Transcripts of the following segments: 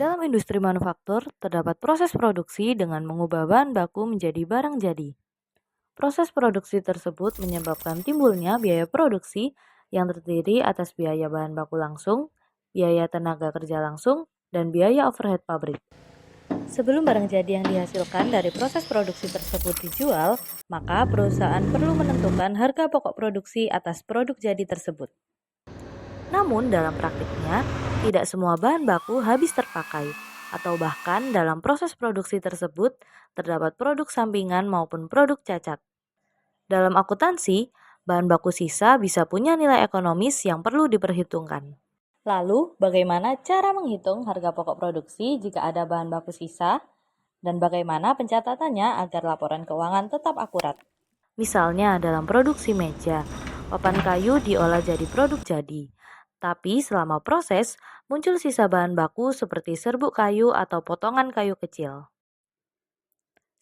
Dalam industri manufaktur, terdapat proses produksi dengan mengubah bahan baku menjadi barang jadi. Proses produksi tersebut menyebabkan timbulnya biaya produksi yang terdiri atas biaya bahan baku langsung, biaya tenaga kerja langsung, dan biaya overhead pabrik. Sebelum barang jadi yang dihasilkan dari proses produksi tersebut dijual, maka perusahaan perlu menentukan harga pokok produksi atas produk jadi tersebut. Namun dalam praktiknya, tidak semua bahan baku habis terpakai, atau bahkan dalam proses produksi tersebut terdapat produk sampingan maupun produk cacat. Dalam akuntansi, bahan baku sisa bisa punya nilai ekonomis yang perlu diperhitungkan. Lalu, bagaimana cara menghitung harga pokok produksi jika ada bahan baku sisa? Dan bagaimana pencatatannya agar laporan keuangan tetap akurat? Misalnya dalam produksi meja, papan kayu diolah jadi produk jadi. Tapi selama proses, muncul sisa bahan baku seperti serbuk kayu atau potongan kayu kecil.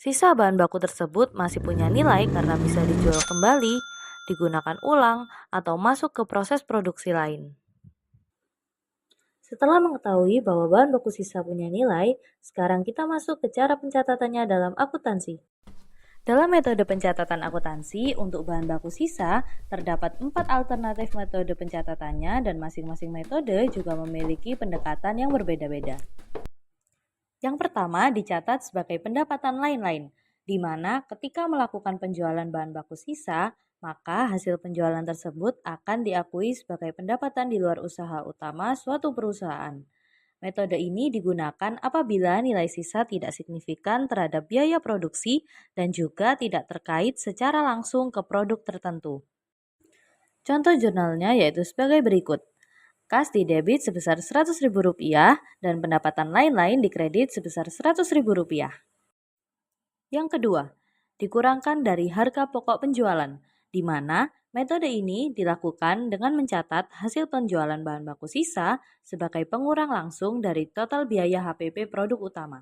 Sisa bahan baku tersebut masih punya nilai karena bisa dijual kembali, digunakan ulang, atau masuk ke proses produksi lain. Setelah mengetahui bahwa bahan baku sisa punya nilai, sekarang kita masuk ke cara pencatatannya dalam akuntansi. Dalam metode pencatatan akuntansi, untuk bahan baku sisa, terdapat 4 alternatif metode pencatatannya dan masing-masing metode juga memiliki pendekatan yang berbeda-beda. Yang pertama dicatat sebagai pendapatan lain-lain, di mana ketika melakukan penjualan bahan baku sisa, maka hasil penjualan tersebut akan diakui sebagai pendapatan di luar usaha utama suatu perusahaan. Metode ini digunakan apabila nilai sisa tidak signifikan terhadap biaya produksi dan juga tidak terkait secara langsung ke produk tertentu. Contoh jurnalnya yaitu sebagai berikut. Kas didebit sebesar Rp100.000 dan pendapatan lain-lain dikredit sebesar Rp100.000. Yang kedua, dikurangkan dari harga pokok penjualan, di mana metode ini dilakukan dengan mencatat hasil penjualan bahan baku sisa sebagai pengurang langsung dari total biaya HPP produk utama.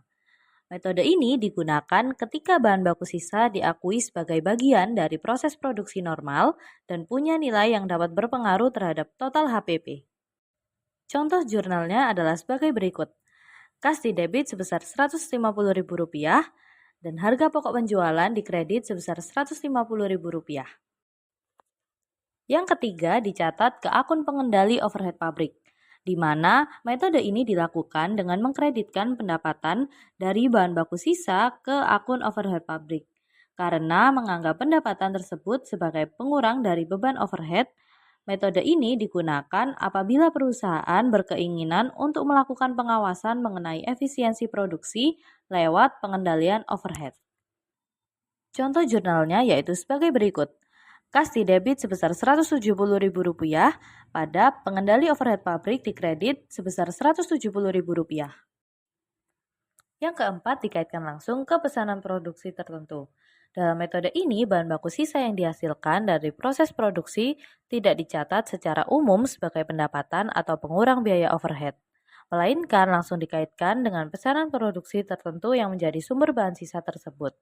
Metode ini digunakan ketika bahan baku sisa diakui sebagai bagian dari proses produksi normal dan punya nilai yang dapat berpengaruh terhadap total HPP. Contoh jurnalnya adalah sebagai berikut. Kas didebit sebesar Rp150.000 dan harga pokok penjualan dikredit sebesar Rp150.000. Yang ketiga dicatat ke akun pengendali overhead pabrik, di mana metode ini dilakukan dengan mengkreditkan pendapatan dari bahan baku sisa ke akun overhead pabrik, karena menganggap pendapatan tersebut sebagai pengurang dari beban overhead. Metode ini digunakan apabila perusahaan berkeinginan untuk melakukan pengawasan mengenai efisiensi produksi lewat pengendalian overhead. Contoh jurnalnya yaitu sebagai berikut. Kas didebit sebesar Rp170.000 pada pengendali overhead pabrik dikredit sebesar Rp170.000. Yang keempat dikaitkan langsung ke pesanan produksi tertentu. Dalam metode ini, bahan baku sisa yang dihasilkan dari proses produksi tidak dicatat secara umum sebagai pendapatan atau pengurang biaya overhead, melainkan langsung dikaitkan dengan pesanan produksi tertentu yang menjadi sumber bahan sisa tersebut.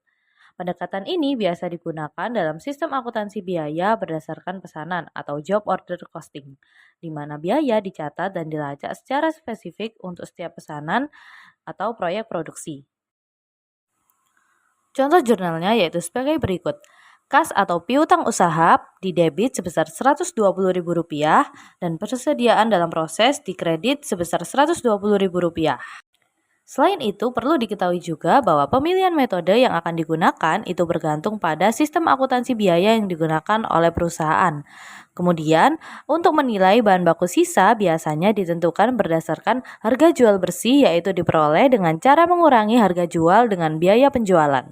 Pendekatan ini biasa digunakan dalam sistem akuntansi biaya berdasarkan pesanan atau job order costing, di mana biaya dicatat dan dilacak secara spesifik untuk setiap pesanan atau proyek produksi. Contoh jurnalnya yaitu sebagai berikut. Kas atau piutang usaha didebit sebesar Rp120.000 dan persediaan dalam proses dikredit sebesar Rp120.000. Selain itu, perlu diketahui juga bahwa pemilihan metode yang akan digunakan itu bergantung pada sistem akuntansi biaya yang digunakan oleh perusahaan. Kemudian, untuk menilai bahan baku sisa biasanya ditentukan berdasarkan harga jual bersih, yaitu diperoleh dengan cara mengurangi harga jual dengan biaya penjualan.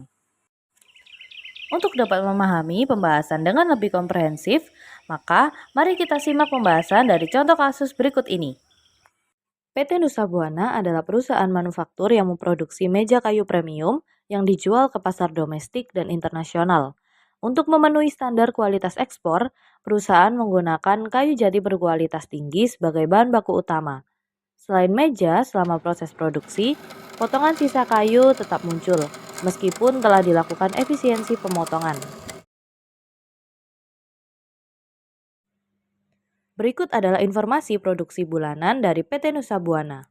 Untuk dapat memahami pembahasan dengan lebih komprehensif, maka mari kita simak pembahasan dari contoh kasus berikut ini. PT Nusa Buana adalah perusahaan manufaktur yang memproduksi meja kayu premium yang dijual ke pasar domestik dan internasional. Untuk memenuhi standar kualitas ekspor, perusahaan menggunakan kayu jati berkualitas tinggi sebagai bahan baku utama. Selain meja, selama proses produksi, potongan sisa kayu tetap muncul, meskipun telah dilakukan efisiensi pemotongan. Berikut adalah informasi produksi bulanan dari PT Nusa Buana.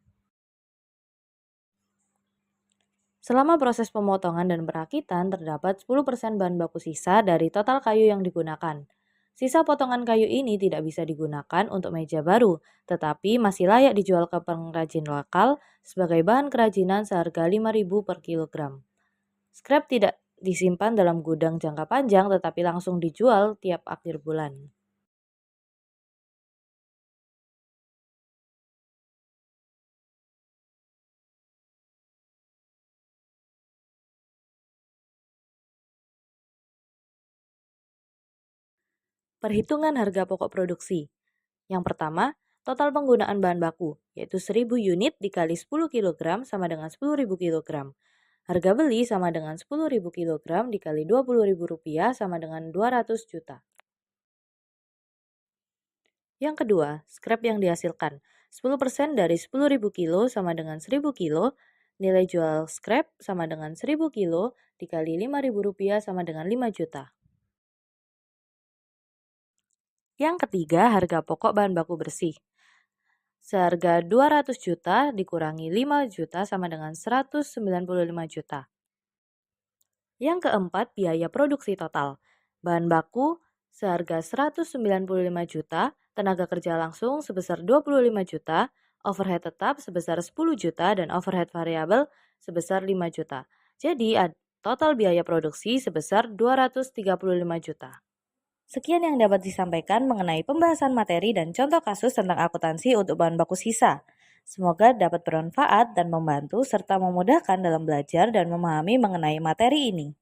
Selama proses pemotongan dan perakitan, terdapat 10% bahan baku sisa dari total kayu yang digunakan. Sisa potongan kayu ini tidak bisa digunakan untuk meja baru, tetapi masih layak dijual ke pengrajin lokal sebagai bahan kerajinan seharga 5.000 per kilogram. Scrap tidak disimpan dalam gudang jangka panjang tetapi langsung dijual tiap akhir bulan. Perhitungan harga pokok produksi. Yang pertama, total penggunaan bahan baku, yaitu 1.000 unit dikali 10 kg sama dengan 10.000 kg. Harga beli sama dengan 10.000 kg dikali Rp20.000 sama dengan 200 juta. Yang kedua, scrap yang dihasilkan. 10% dari 10.000 kilo sama dengan 1.000 kilo. Nilai jual scrap sama dengan 1.000 kilo dikali Rp5.000 sama dengan 5 juta. Yang ketiga, harga pokok bahan baku bersih. Seharga 200 juta dikurangi 5 juta sama dengan 195 juta. Yang keempat, biaya produksi total. Bahan baku seharga 195 juta, tenaga kerja langsung sebesar 25 juta, overhead tetap sebesar 10 juta, dan overhead variabel sebesar 5 juta. Jadi, total biaya produksi sebesar 235 juta. Sekian yang dapat disampaikan mengenai pembahasan materi dan contoh kasus tentang akuntansi untuk bahan baku sisa. Semoga dapat bermanfaat dan membantu serta memudahkan dalam belajar dan memahami mengenai materi ini.